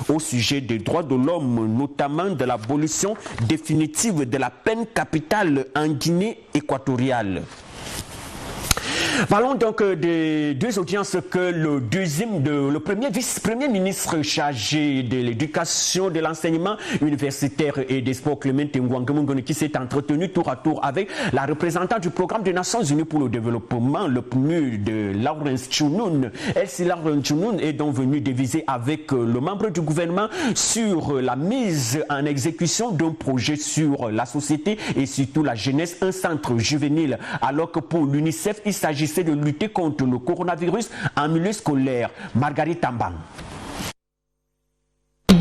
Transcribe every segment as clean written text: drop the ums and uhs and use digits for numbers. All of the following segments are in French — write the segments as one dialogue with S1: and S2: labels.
S1: au sujet des droits de l'homme, notamment de l'abolition définitive de la peine capitale en Guinée équatoriale. Parlons donc des deux audiences que le premier vice-premier ministre chargé de l'éducation, de l'enseignement universitaire et des sports, Clément Ngouangue, qui s'est entretenu tour à tour avec la représentante du programme des Nations Unies pour le développement, le PNUD, Lawrence Tchounoun. Elsie Lawrence Tchounoun est donc venue diviser avec le membre du gouvernement sur la mise en exécution d'un projet sur la société et surtout la jeunesse, un centre juvénile, alors que pour l'UNICEF, il s'agissait de lutter contre le coronavirus en milieu scolaire. Marguerite Tambang.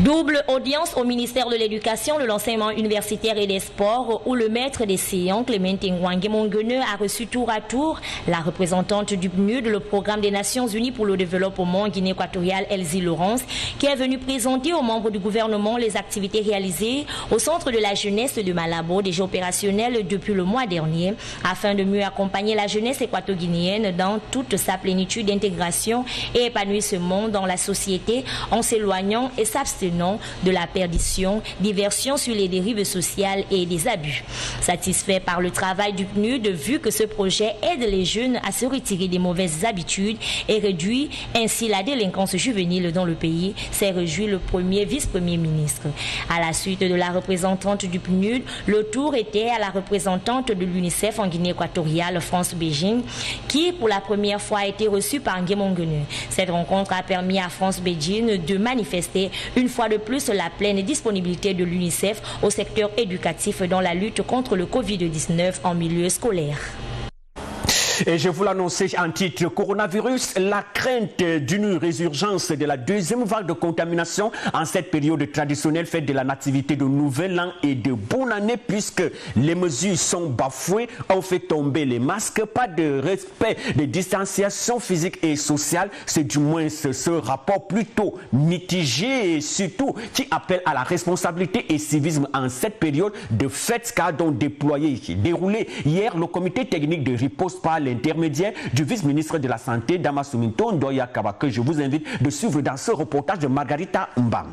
S2: Double audience au ministère de l'Éducation, de l'enseignement universitaire et des sports où le maître des séances, Clément Ngouangue, a reçu tour à tour la représentante du PNUD, le programme des Nations Unies pour le développement en Guinée équatoriale, Elsie Lawrence, qui est venue présenter aux membres du gouvernement les activités réalisées au centre de la jeunesse de Malabo, déjà opérationnel depuis le mois dernier, afin de mieux accompagner la jeunesse équato-guinéenne dans toute sa plénitude d'intégration et épanouissement dans la société en s'éloignant et s'abstenant de la perdition, diversion sur les dérives sociales et des abus. Satisfait par le travail du PNUD, vu que ce projet aide les jeunes à se retirer des mauvaises habitudes et réduit ainsi la délinquance juvénile dans le pays, s'est réjoui le premier vice-premier ministre. À la suite de la représentante du PNUD, le tour était à la représentante de l'UNICEF en Guinée équatoriale, France Beijing, qui pour la première fois a été reçue par Ngouangue. Cette rencontre a permis à France Beijing de manifester une fois de plus la pleine disponibilité de l'UNICEF au secteur éducatif dans la lutte contre le Covid-19 en milieu scolaire.
S1: Et je vous l'annonçais en titre, coronavirus, la crainte d'une résurgence de la deuxième vague de contamination en cette période traditionnelle fête de la nativité de Nouvel An et de Bonne Année, puisque les mesures sont bafouées, on fait tomber les masques, pas de respect des distanciations physiques et sociales, c'est du moins ce rapport plutôt mitigé et surtout qui appelle à la responsabilité et civisme en cette période de fête qu'a donc déroulé hier le comité technique de riposte par l'intermédiaire du vice-ministre de la Santé, Damasouminto Ndoya Kaba, que je vous invite de suivre dans ce reportage de Margarita Mbam.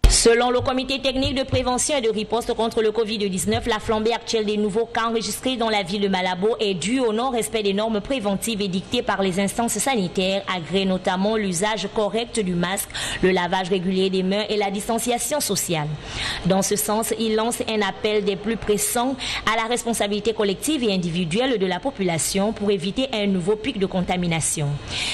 S2: Selon le comité technique de prévention et de riposte contre le Covid-19, la flambée actuelle des nouveaux cas enregistrés dans la ville de Malabo est due au non-respect des normes préventives édictées par les instances sanitaires, agréées notamment l'usage correct du masque, le lavage régulier des mains et la distanciation sociale. Dans ce sens, il lance un appel des plus pressants à la responsabilité collective et individuelle de la population pour éviter un nouveau pic de contamination.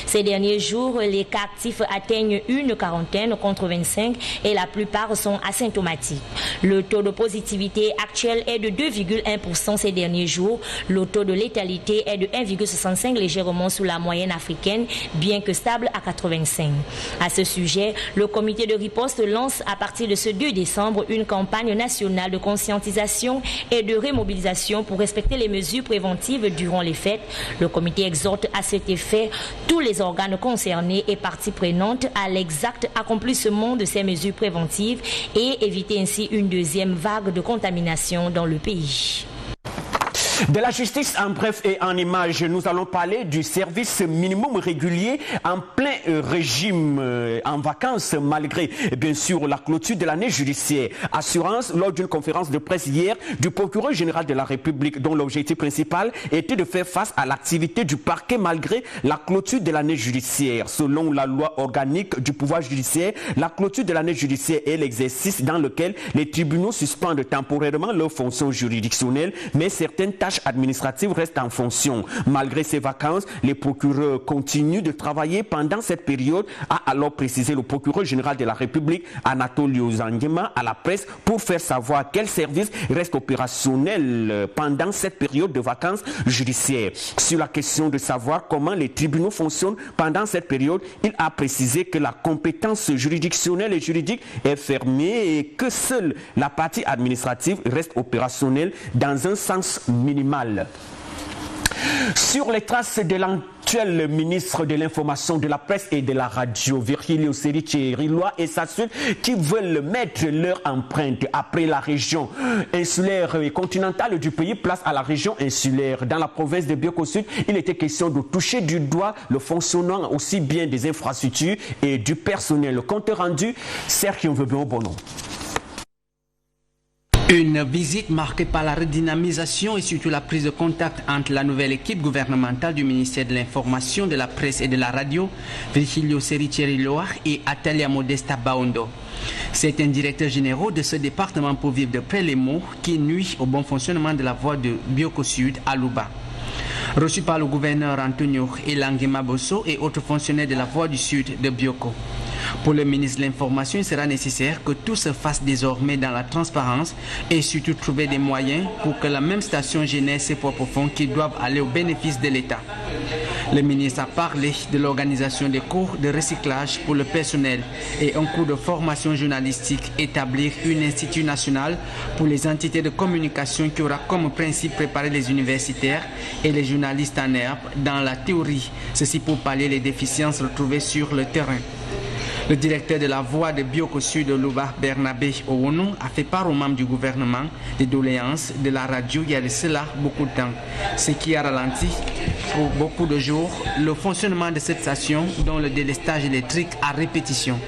S2: Ces derniers jours, les cas actifs atteignent une quarantaine contre 25 et la plupart sont asymptomatiques. Le taux de positivité actuel est de 2,1% ces derniers jours. Le taux de létalité est de 1,65, légèrement sous la moyenne africaine, bien que stable à 85. À ce sujet, le comité de riposte lance à partir de ce 2 décembre une campagne nationale de conscientisation et de remobilisation pour respecter les mesures préventives durant les fêtes. Le comité exhorte à cet effet tous les organes concernés et parties prenantes à l'exact accomplissement de ces mesures préventives et éviter ainsi une deuxième vague de contamination dans le pays.
S1: De la justice en bref et en images, nous allons parler du service minimum régulier en plein régime en vacances malgré bien sûr la clôture de l'année judiciaire. Assurance lors d'une conférence de presse hier du procureur général de la République dont l'objectif principal était de faire face à l'activité du parquet malgré la clôture de l'année judiciaire. Selon la loi organique du pouvoir judiciaire, la clôture de l'année judiciaire est l'exercice dans lequel les tribunaux suspendent temporairement leurs fonctions juridictionnelles, mais certaines tâches administratives restent en fonction. Malgré ces vacances, les procureurs continuent de travailler pendant cette période, a alors précisé le procureur général de la République, Anatolio Zangema, à la presse pour faire savoir quel service reste opérationnel pendant cette période de vacances judiciaires. Sur la question de savoir comment les tribunaux fonctionnent pendant cette période, il a précisé que la compétence juridictionnelle et juridique est fermée et que seule la partie administrative reste opérationnelle dans un sens minimal. Sur les traces de l'actuel ministre de l'Information, de la Presse et de la Radio, Virgilio Sericeriloa, et sa suite qui veulent mettre leur empreinte après la région insulaire et continentale du pays, place à la région insulaire. Dans la province de Bioko Sud, il était question de toucher du doigt le fonctionnement aussi bien des infrastructures et du personnel. Le compte rendu, Sergio Bono.
S3: Une visite marquée par la redynamisation et surtout la prise de contact entre la nouvelle équipe gouvernementale du ministère de l'Information, de la Presse et de la Radio, Virgilio Sericeriloa et Atalia Modesta Baondo. C'est un directeur général de ce département pour vivre de près les mots qui nuit au bon fonctionnement de la voie de Bioko Sud à Luba. Reçu par le gouverneur Antonio Elangema Bosso et autres fonctionnaires de la voie du Sud de Bioko. Pour le ministre de l'Information, il sera nécessaire que tout se fasse désormais dans la transparence et surtout trouver des moyens pour que la même station génère ses propres fonds qui doivent aller au bénéfice de l'État. Le ministre a parlé de l'organisation des cours de recyclage pour le personnel et un cours de formation journalistique, établir un institut national pour les entités de communication qui aura comme principe préparer les universitaires et les journalistes en herbe dans la théorie, ceci pour pallier les déficiences retrouvées sur le terrain. Le directeur de la voie de Bioko Sud de Luba, Bernabé Owono, a fait part aux membres du gouvernement des doléances de la radio il y a de cela beaucoup de temps, ce qui a ralenti pour beaucoup de jours le fonctionnement de cette station dont le délestage électrique à répétition.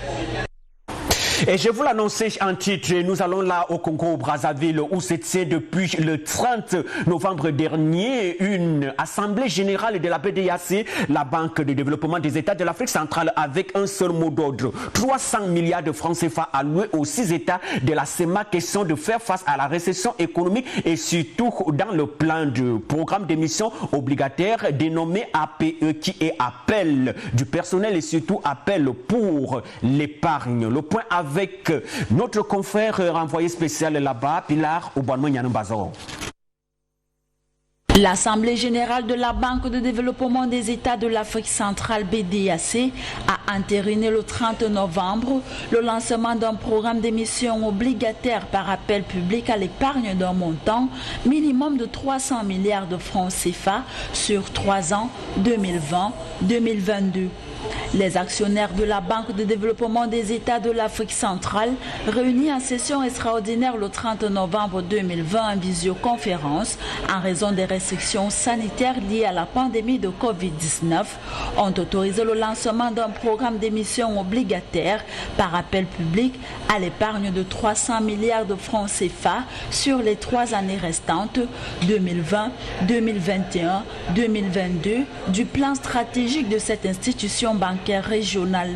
S1: Et je vous l'annonçais en titre, nous allons là au Congo-Brazzaville où se tient depuis le 30 novembre dernier une assemblée générale de la BDAC, la Banque de développement des États de l'Afrique centrale, avec un seul mot d'ordre. 300 milliards de francs CFA alloués aux 6 États de la CEMAC, question de faire face à la récession économique et surtout dans le plan de programme d'émission obligataire dénommé APE qui est appel du personnel et surtout appel pour l'épargne. Le point avec notre confrère envoyé spécial là-bas, Pilar Obanmo-Nyanumbazo.
S4: L'Assemblée générale de la Banque de développement des États de l'Afrique centrale BDAC a entériné le 30 novembre le lancement d'un programme d'émission obligataire par appel public à l'épargne d'un montant minimum de 300 milliards de francs CFA sur 3 ans 2020-2022. Les actionnaires de la Banque de développement des États de l'Afrique centrale, réunis en session extraordinaire le 30 novembre 2020 en visioconférence, en raison des restrictions sanitaires liées à la pandémie de Covid-19, ont autorisé le lancement d'un programme d'émission obligataire par appel public à l'épargne de 300 milliards de francs CFA sur les 3 années restantes 2020, 2021, 2022 du plan stratégique de cette institution bancaire régionale.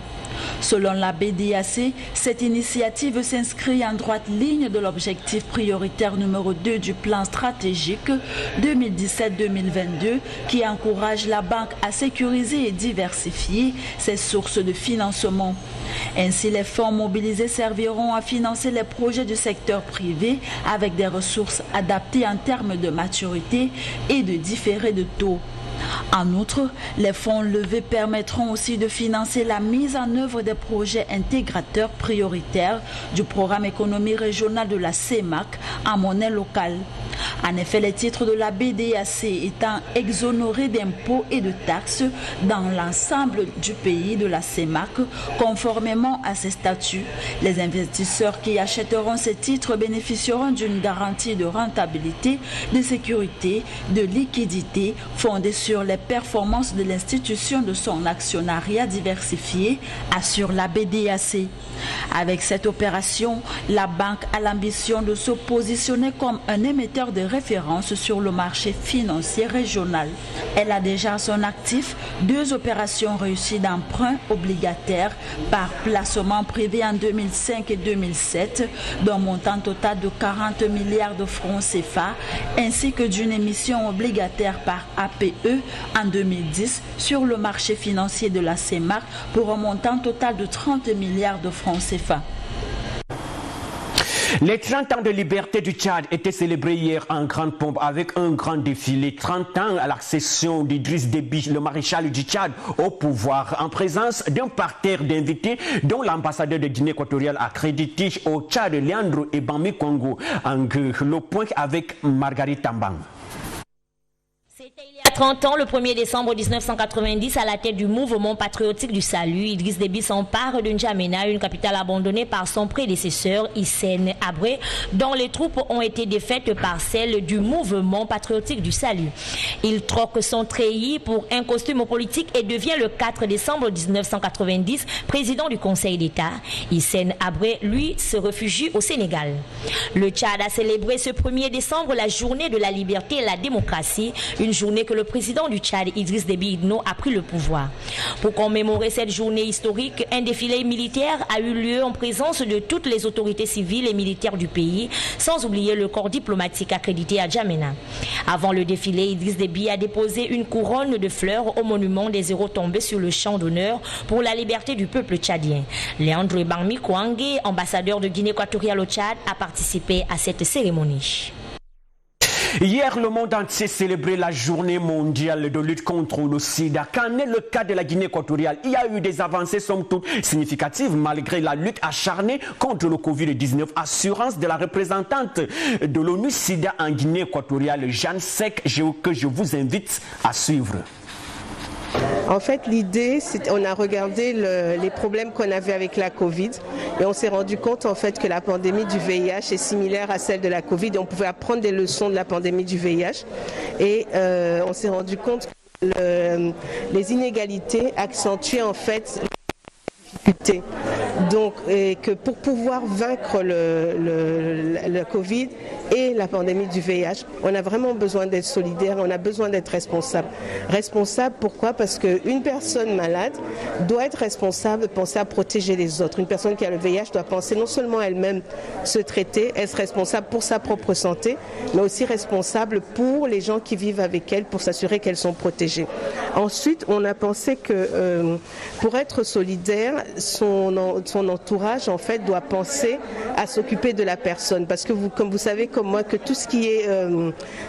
S4: Selon la BDAC, cette initiative s'inscrit en droite ligne de l'objectif prioritaire numéro 2 du plan stratégique 2017-2022 qui encourage la banque à sécuriser et diversifier ses sources de financement. Ainsi, les fonds mobilisés serviront à financer les projets du secteur privé avec des ressources adaptées en termes de maturité et de différé de taux. En outre, les fonds levés permettront aussi de financer la mise en œuvre des projets intégrateurs prioritaires du programme économie régionale de la CEMAC en monnaie locale. En effet, les titres de la BDAC étant exonérés d'impôts et de taxes dans l'ensemble du pays de la CEMAC, conformément à ces statuts, les investisseurs qui achèteront ces titres bénéficieront d'une garantie de rentabilité, de sécurité, de liquidité fondée sur les performances de l'institution de son actionnariat diversifié, assure la BDAC. Avec cette opération, la banque a l'ambition de se positionner comme un émetteur de référence sur le marché financier régional. Elle a déjà à son actif 2 opérations réussies d'emprunt obligataire par placement privé en 2005 et 2007 d'un montant total de 40 milliards de francs CFA ainsi que d'une émission obligataire par APE en 2010 sur le marché financier de la CEMAC pour un montant total de 30 milliards de francs CFA.
S1: Les 30 ans de liberté du Tchad étaient célébrés hier en grande pompe avec un grand défilé. 30 ans à l'accession d'Idriss Déby, le maréchal du Tchad, au pouvoir, en présence d'un parterre d'invités dont l'ambassadeur de Guinée équatoriale accrédité au Tchad, Leandro Ebami Congo, en le point avec Marguerite Tambang.
S2: C'était il y a 30 ans, le 1er décembre 1990, à la tête du mouvement patriotique du salut, Idriss Déby s'empare de N'Djamena, une capitale abandonnée par son prédécesseur Hissène Habré, dont les troupes ont été défaites par celles du mouvement patriotique du salut. Il troque son treillis pour un costume politique et devient le 4 décembre 1990 président du Conseil d'État. Hissène Habré, lui, se réfugie au Sénégal. Le Tchad a célébré ce 1er décembre la journée de la liberté et la démocratie, une journée que le président du Tchad, Idriss Déby Itno, a pris le pouvoir. Pour commémorer cette journée historique, un défilé militaire a eu lieu en présence de toutes les autorités civiles et militaires du pays, sans oublier le corps diplomatique accrédité à N'Djamena. Avant le défilé, Idriss Déby a déposé une couronne de fleurs au monument des héros tombés sur le champ d'honneur pour la liberté du peuple tchadien. Léandre Barmi Kouangé, ambassadeur de Guinée équatoriale au Tchad, a participé à cette cérémonie.
S1: Hier, le monde entier célébrait la journée mondiale de lutte contre le sida. Qu'en est le cas de la Guinée équatoriale? Il y a eu des avancées somme toute significatives malgré la lutte acharnée contre le Covid-19. Assurance de la représentante de l'ONU SIDA en Guinée équatoriale, Jeanne Sek, que je vous invite à suivre.
S5: En fait, l'idée, c'est on a regardé les problèmes qu'on avait avec la Covid et on s'est rendu compte en fait que la pandémie du VIH est similaire à celle de la Covid et on pouvait apprendre des leçons de la pandémie du VIH et on s'est rendu compte que les inégalités accentuaient en fait les difficultés. Donc, et que pour pouvoir vaincre le Covid et la pandémie du VIH, on a vraiment besoin d'être solidaire, on a besoin d'être responsable. Responsable, pourquoi? Parce qu'une personne malade doit être responsable, penser à protéger les autres. Une personne qui a le VIH doit penser non seulement elle-même se traiter, être responsable pour sa propre santé, mais aussi responsable pour les gens qui vivent avec elle, pour s'assurer qu'elles sont protégées. Ensuite, on a pensé que pour être solidaire, son entourage en fait doit penser à s'occuper de la personne, parce que comme vous savez comme moi que tout ce qui est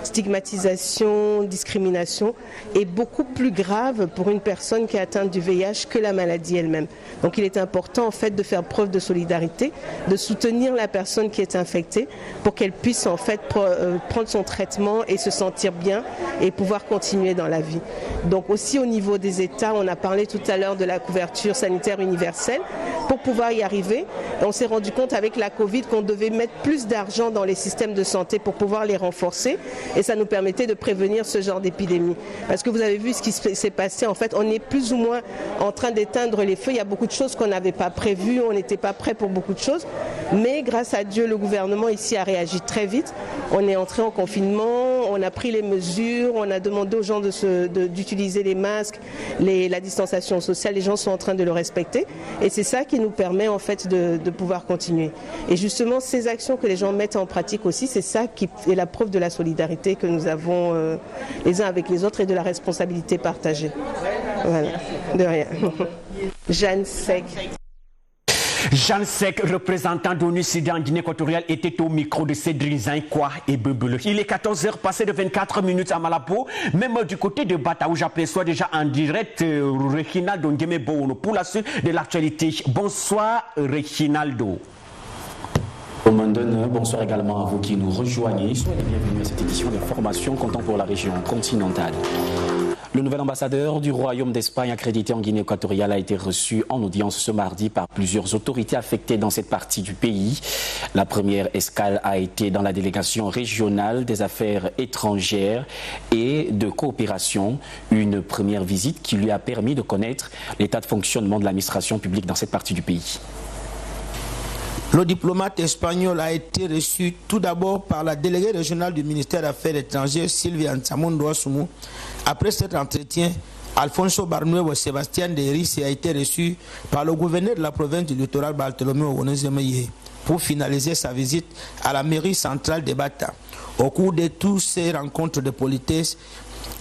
S5: stigmatisation, discrimination est beaucoup plus grave pour une personne qui est atteinte du VIH que la maladie elle-même. Donc il est important en fait de faire preuve de solidarité, de soutenir la personne qui est infectée pour qu'elle puisse en fait prendre son traitement et se sentir bien et pouvoir continuer dans la vie. Donc aussi au niveau des États, on a parlé tout à l'heure de la couverture sanitaire universelle. Pour pouvoir y arriver, on s'est rendu compte avec la Covid qu'on devait mettre plus d'argent dans les systèmes de santé pour pouvoir les renforcer et ça nous permettait de prévenir ce genre d'épidémie. Parce que vous avez vu ce qui s'est passé, en fait, on est plus ou moins en train d'éteindre les feux. Il y a beaucoup de choses qu'on n'avait pas prévues, on n'était pas prêt pour beaucoup de choses. Mais grâce à Dieu, le gouvernement ici a réagi très vite. On est entré en confinement, on a pris les mesures, on a demandé aux gens d'utiliser les masques, la distanciation sociale. Les gens sont en train de le respecter et c'est ça qui nous permet en fait de pouvoir continuer. Et justement, ces actions que les gens mettent en pratique aussi, c'est ça qui est la preuve de la solidarité que nous avons les uns avec les autres et de la responsabilité partagée. Voilà, de rien. Jeanne Sek.
S1: Jeanne Sek, représentant d'ONU SIDA en Guinée équatoriale, était au micro de Cédric Zaïkwa et Bebele. Il est 14h passé de 24 minutes à Malabo. Même du côté de Bata, où j'aperçois déjà en direct Reginaldo Nguemebono pour la suite de l'actualité. Bonsoir Reginaldo.
S6: Bonsoir également à vous qui nous rejoignez. Soyez les bienvenus à cette édition d'information comptant pour la région continentale. Le nouvel ambassadeur du Royaume d'Espagne accrédité en Guinée équatoriale a été reçu en audience ce mardi par plusieurs autorités affectées dans cette partie du pays. La première escale a été dans la délégation régionale des affaires étrangères et de coopération, une première visite qui lui a permis de connaître l'état de fonctionnement de l'administration publique dans cette partie du pays.
S7: Le diplomate espagnol a été reçu tout d'abord par la déléguée régionale du ministère des Affaires étrangères, Sylvia Nsamondo Asumu. Après cet entretien, Alfonso Barnuevo Sébastien de Ris a été reçu par le gouverneur de la province du littoral Bartolomé Onezemeye pour finaliser sa visite à la mairie centrale de Bata. Au cours de toutes ces rencontres de politesse,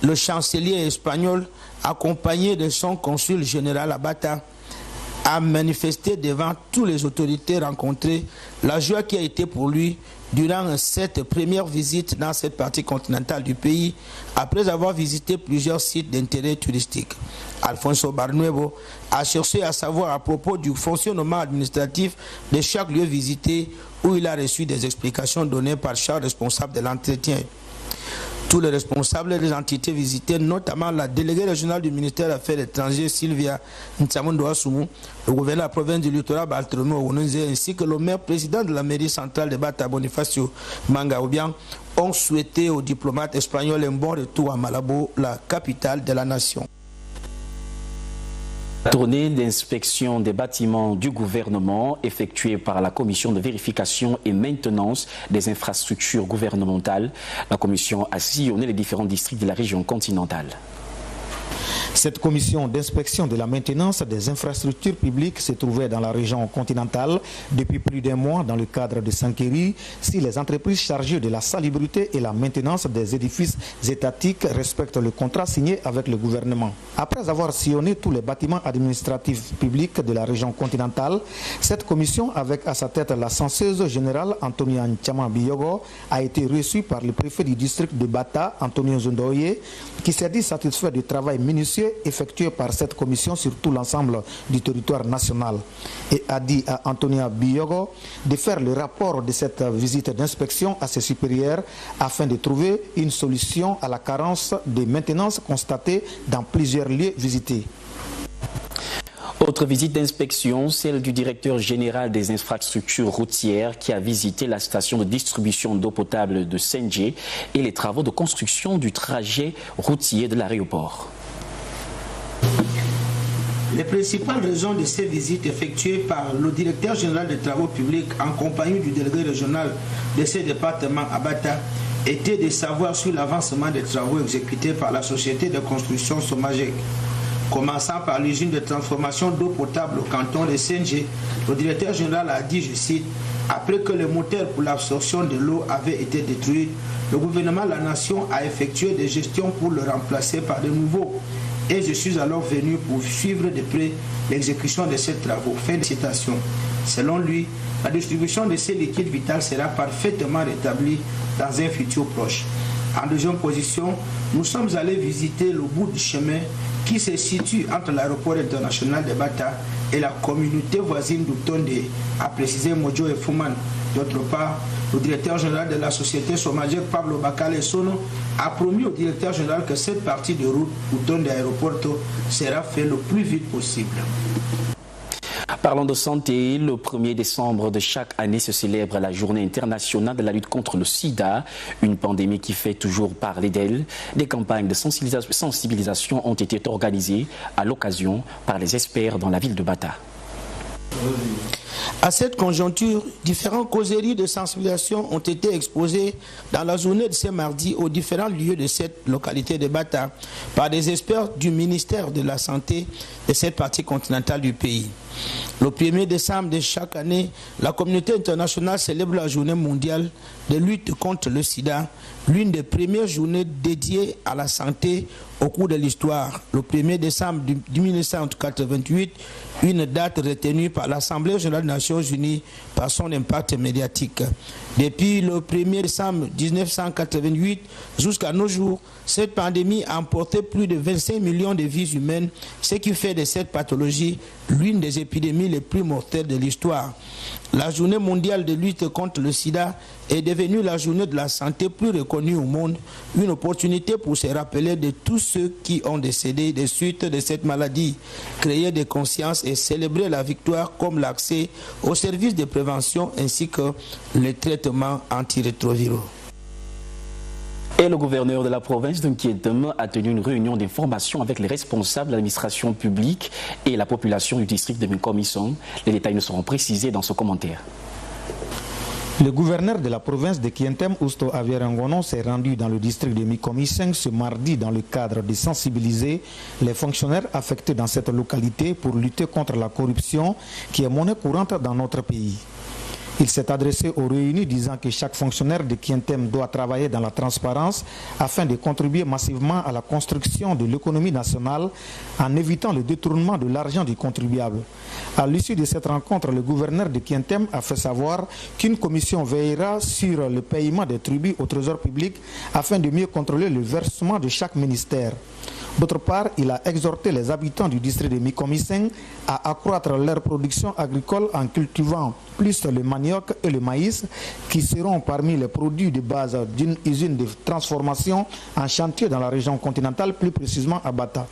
S7: le chancelier espagnol, accompagné de son consul général à Bata, a manifesté devant toutes les autorités rencontrées la joie qui a été pour lui durant cette première visite dans cette partie continentale du pays, après avoir visité plusieurs sites d'intérêt touristique. Alfonso Barnuevo a cherché à savoir à propos du fonctionnement administratif de chaque lieu visité, où il a reçu des explications données par chaque responsable de l'entretien. Tous les responsables des entités visitées, notamment la déléguée régionale du ministère des Affaires étrangères Sylvia Ntsamondo Assoumou, le gouverneur de la province du littoral Bartholomew Ogunenze, ainsi que le maire président de la mairie centrale de Bata Bonifacio Manga-Obiang, ont souhaité aux diplomates espagnols un bon retour à Malabo, la capitale de la nation.
S6: La tournée d'inspection des bâtiments du gouvernement effectuée par la commission de vérification et maintenance des infrastructures gouvernementales. La commission a sillonné les différents districts de la région continentale.
S8: Cette commission d'inspection de la maintenance des infrastructures publiques se trouvait dans la région continentale depuis plus d'un mois dans le cadre de Sankeri si les entreprises chargées de la salubrité et la maintenance des édifices étatiques respectent le contrat signé avec le gouvernement. Après avoir sillonné tous les bâtiments administratifs publics de la région continentale, cette commission, avec à sa tête la censeuse générale Antonia Ntchama Biyogo, a été reçue par le préfet du district de Bata, Antonio Zondoye, qui s'est dit satisfait du travail minutieux effectué par cette commission sur tout l'ensemble du territoire national et a dit à Antonia Biyogo de faire le rapport de cette visite d'inspection à ses supérieurs afin de trouver une solution à la carence de maintenance constatée dans plusieurs lieux visités.
S6: Autre visite d'inspection, celle du directeur général des infrastructures routières qui a visité la station de distribution d'eau potable de Senje et les travaux de construction du trajet routier de l'aéroport.
S7: Les principales raisons de ces visites effectuées par le directeur général des travaux publics en compagnie du délégué régional de ces départements à Bata étaient de savoir sur l'avancement des travaux exécutés par la société de construction Somagec. Commençant par l'usine de transformation d'eau potable au canton de Senje, le directeur général a dit, je cite, « Après que le moteur pour l'absorption de l'eau avait été détruit, le gouvernement de la nation a effectué des gestions pour le remplacer par de nouveaux. Et je suis alors venu pour suivre de près l'exécution de ces travaux. » Fin de citation. Selon lui, la distribution de ces liquides vitaux sera parfaitement rétablie dans un futur proche. En deuxième position, nous sommes allés visiter le bout du chemin qui se situe entre l'aéroport international de Bata et la communauté voisine d'Outonde, a précisé Mojo et Fouman. D'autre part, le directeur général de la société Somagec, Pablo Bakale Sono, a promis au directeur général que cette partie de route Outonde Aéroporto sera faite le plus vite possible.
S6: Parlons de santé, le 1er décembre de chaque année se célèbre la journée internationale de la lutte contre le sida, une pandémie qui fait toujours parler d'elle. Des campagnes de sensibilisation ont été organisées à l'occasion par les experts dans la ville de Bata.
S7: À cette conjoncture, différentes causeries de sensibilisation ont été exposées dans la journée de ce mardi aux différents lieux de cette localité de Bata par des experts du ministère de la Santé de cette partie continentale du pays. Le 1er décembre de chaque année, la communauté internationale célèbre la journée mondiale de lutte contre le sida, l'une des premières journées dédiées à la santé au cours de l'histoire. Le 1er décembre 1988, une date retenue par l'Assemblée générale des Nations Unies par son impact médiatique. Depuis le 1er décembre 1988 jusqu'à nos jours, cette pandémie a emporté plus de 25 millions de vies humaines, ce qui fait de cette pathologie l'une des épidémies les plus mortelles de l'histoire. La journée mondiale de lutte contre le sida est devenue la journée de la santé plus reconnue au monde, une opportunité pour se rappeler de tous ceux qui ont décédé des suites de cette maladie, créer des consciences et célébrer la victoire comme l'accès aux services de prévention ainsi que les traitements antirétroviraux.
S6: Et le gouverneur de la province de Nkiétem a tenu une réunion d'information avec les responsables de l'administration publique et la population du district de Minkomissong. Les détails nous seront précisés dans ce commentaire.
S8: Le gouverneur de la province de Kientem, Ousto Avierangono, s'est rendu dans le district de Minkomissong ce mardi dans le cadre de sensibiliser les fonctionnaires affectés dans cette localité pour lutter contre la corruption qui est monnaie courante dans notre pays. Il s'est adressé aux réunis disant que chaque fonctionnaire de Kientem doit travailler dans la transparence afin de contribuer massivement à la construction de l'économie nationale en évitant le détournement de l'argent du contribuable. À l'issue de cette rencontre, le gouverneur de Kientem a fait savoir qu'une commission veillera sur le paiement des tributs au trésor public afin de mieux contrôler le versement de chaque ministère. D'autre part, il a exhorté les habitants du district de Mikomiseng à accroître leur production agricole en cultivant plus le manioc et le maïs, qui seront parmi les produits de base d'une usine de transformation en chantier dans la région continentale, plus précisément à Bata.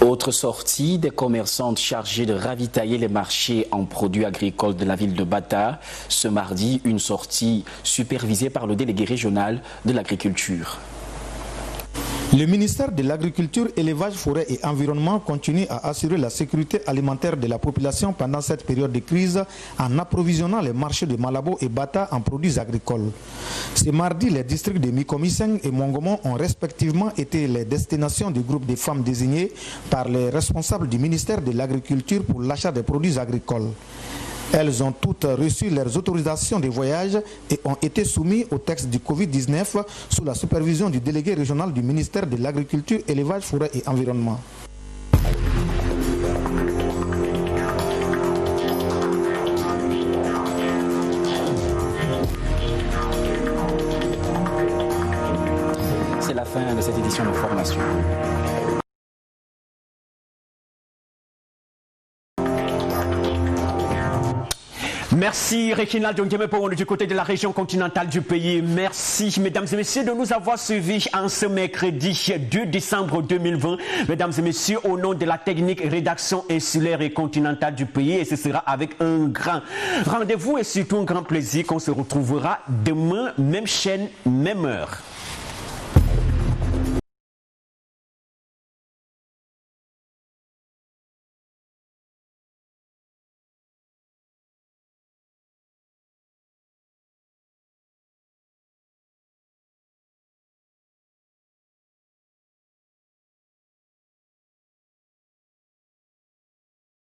S6: Autre sortie, des commerçantes chargées de ravitailler les marchés en produits agricoles de la ville de Bata. Ce mardi, une sortie supervisée par le délégué régional de l'agriculture.
S8: Le ministère de l'Agriculture, Élevage, Forêt et Environnement continue à assurer la sécurité alimentaire de la population pendant cette période de crise en approvisionnant les marchés de Malabo et Bata en produits agricoles. Ce mardi, les districts de Mikomiseng et Mongomon ont respectivement été les destinations du groupe de femmes désignées par les responsables du ministère de l'Agriculture pour l'achat des produits agricoles. Elles ont toutes reçu leurs autorisations de voyage et ont été soumises au texte du Covid-19 sous la supervision du délégué régional du ministère de l'Agriculture, Élevage, Forêt et Environnement.
S6: C'est la fin de cette édition de formation.
S1: Merci Reginald Dongeme du côté de la région continentale du pays. Merci mesdames et messieurs de nous avoir suivis en ce mercredi 2 décembre 2020. Mesdames et messieurs, au nom de la technique rédaction insulaire et continentale du pays, et ce sera avec un grand rendez-vous et surtout un grand plaisir qu'on se retrouvera demain, même chaîne, même heure.